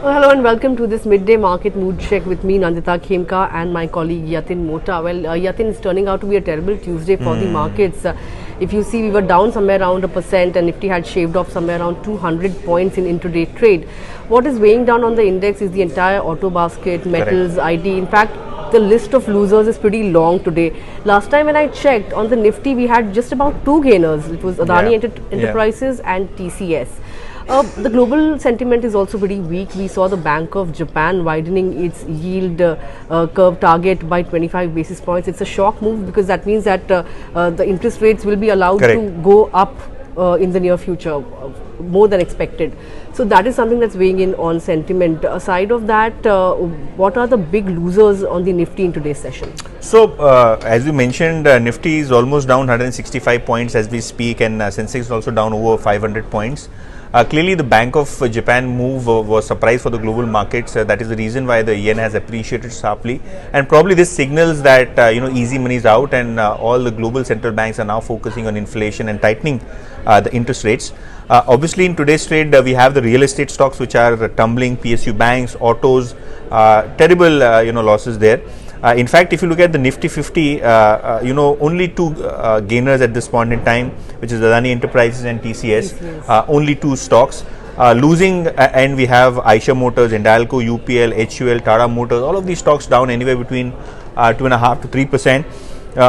Hello and welcome to this midday market mood check with me, Nandita, Khemka, and my colleague Yatin, Mota. Yatin is turning out to be a terrible Tuesday for the markets. If you see, we were down somewhere around 1%, and Nifty had shaved off somewhere around 200 points in intraday trade. What is weighing down on the index is the entire auto basket, metals, IT. In fact, the list of losers is pretty long today. Last time when I checked on the Nifty, we had just about two gainers. It was Adani Enterprises and TCS. The global sentiment is also pretty weak. We saw the Bank of Japan widening its yield curve target by 25 basis points. It's a shock move because that means that the interest rates will be allowed to go up in the near future, more than expected. So that is something that's weighing in on sentiment. Aside of that, what are the big losers on the Nifty in today's session? So, as you mentioned, Nifty is almost down 165 points as we speak, and Sensex is also down over 500 points. Clearly, the Bank of Japan move was a surprise for the global markets. That is the reason why the yen has appreciated sharply, and probably this signals that easy money is out, and all the global central banks are now focusing on inflation and tightening the interest rates. Obviously, in today's trade, we have the real estate stocks which are tumbling, PSU banks, autos, terrible losses there. In fact, if you look at the Nifty 50, only two gainers at this point in time, which is Adani Enterprises and TCS, only two stocks. Losing and we have Eicher Motors, Hindalco, UPL, HUL, Tata Motors, all of these stocks down anywhere between 2.5% to 3%.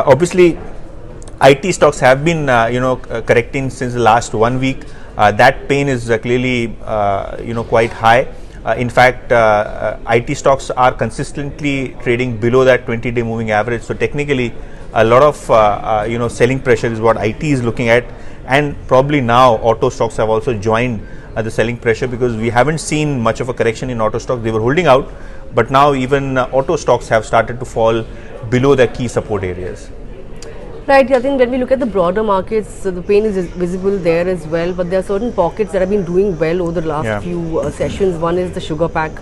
Obviously, IT stocks have been correcting since the last 1 week. That pain is clearly quite high. In fact, IT stocks are consistently trading below that 20-day moving average. So technically, a lot of selling pressure is what IT is looking at, and probably now auto stocks have also joined the selling pressure because we haven't seen much of a correction in auto stocks. They were holding out, but now even auto stocks have started to fall below their key support areas. Right, I think when we look at the broader markets, the pain is visible there as well, but there are certain pockets that have been doing well over the last few sessions. One is the sugar pack.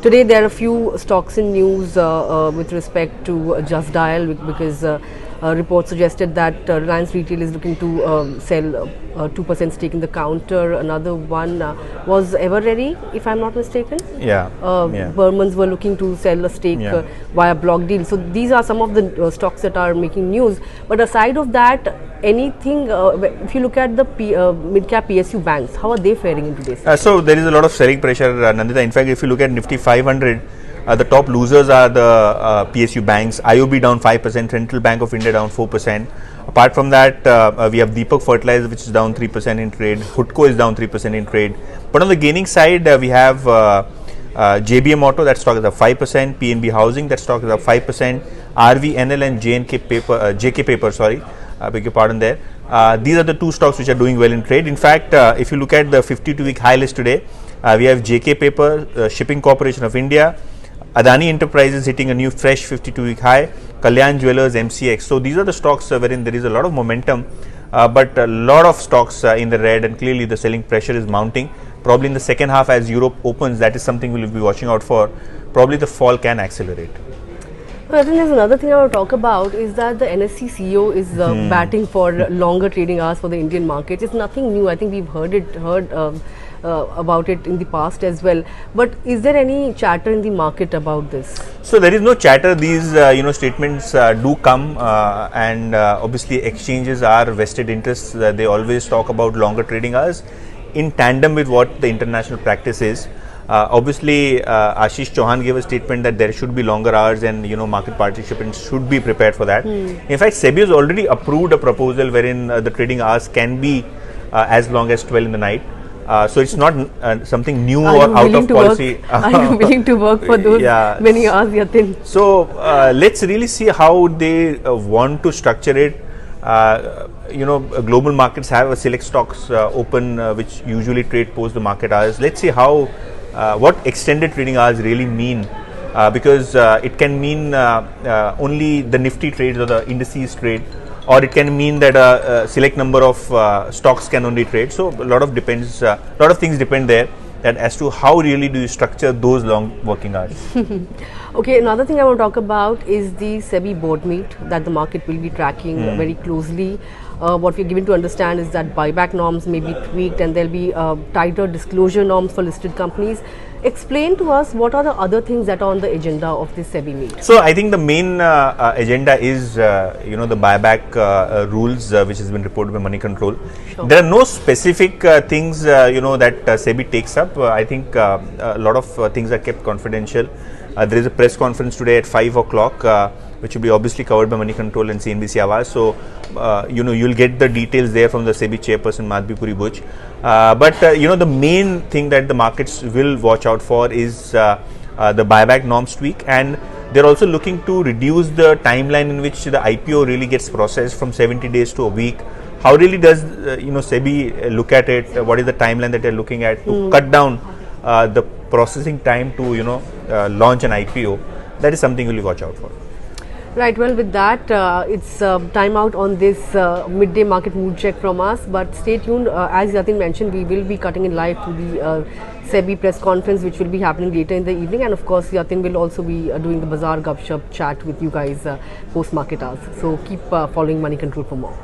Today there are a few stocks in news with respect to Just Dial because reports suggested that Reliance Retail is looking to sell 2% stake in the counter. Another one was Ever Ready, if I'm not mistaken. Burmans were looking to sell a stake via block deal. So these are some of the stocks that are making news. But aside of that, anything, if you look at the mid-cap PSU banks, how are they faring in today's session? So there is a lot of selling pressure, Nandita. In fact, if you look at Nifty 500, the top losers are the PSU banks. IOB down 5%, Central Bank of India down 4%. Apart from that, we have Deepak Fertilizer, which is down 3% in trade. Hutco is down 3% in trade. But on the gaining side, we have JBM Auto, that stock is up 5%. PNB Housing, that stock is up 5%. RVNL and JK Paper, beg your pardon there. These are the two stocks which are doing well in trade. In fact, if you look at the 52-week high list today, we have JK Paper, Shipping Corporation of India, Adani Enterprises hitting a new fresh 52-week high, Kalyan Jewellers, MCX. So these are the stocks wherein there is a lot of momentum, but a lot of stocks in the red, and clearly the selling pressure is mounting. Probably in the second half as Europe opens, that is something we will be watching out for. Probably the fall can accelerate. I think there's another thing I want to talk about is that the NSE CEO is batting for longer trading hours for the Indian markets. It's nothing new. I think we've heard about it in the past as well. But is there any chatter in the market about this? So there is no chatter. These statements do come, and obviously exchanges are vested interests. They always talk about longer trading hours in tandem with what the international practice is. Obviously, Ashish Chauhan gave a statement that there should be longer hours, and market participants should be prepared for that. In fact, SEBI has already approved a proposal wherein the trading hours can be as long as 12 in the night. So it's not something new or out of policy. Are you willing to work for those many hours, Yatin? So let's really see how they want to structure it. Global markets have a select stocks open which usually trade post the market hours. Let's see how what extended trading hours really mean, because it can mean only the Nifty trades or the indices trade, or it can mean that a select number of stocks can only trade. So a lot of things depend there, that as to how really do you structure those long working hours. Okay, another thing I want to talk about is the SEBI board meet that the market will be tracking very closely. What we're given to understand is that buyback norms may be tweaked and there'll be tighter disclosure norms for listed companies. Explain to us what are the other things that are on the agenda of this SEBI meet. So I think the main agenda is the buyback rules which has been reported by Moneycontrol. Sure. There are no specific things that SEBI takes up. I think a lot of things are kept confidential. There is a press conference today at 5 o'clock which will be obviously covered by Moneycontrol and CNBC Awaaz. So you'll get the details there from the SEBI chairperson Madhvi Puri Buch. But the main thing that the markets will watch out for is the buyback norms tweak, and they're also looking to reduce the timeline in which the IPO really gets processed from 70 days to a week. How really does SEBI look at it? What is the timeline that they're looking at to cut down the processing time to launch an IPO? That is something we'll watch out for. Right, well, with that, it's time out on this midday market mood check from us. But stay tuned. As Yatin mentioned, we will be cutting in live to the SEBI press conference, which will be happening later in the evening. And of course, Yatin will also be doing the Bazaar Gupshup chat with you guys post market hours. So keep following Moneycontrol for more.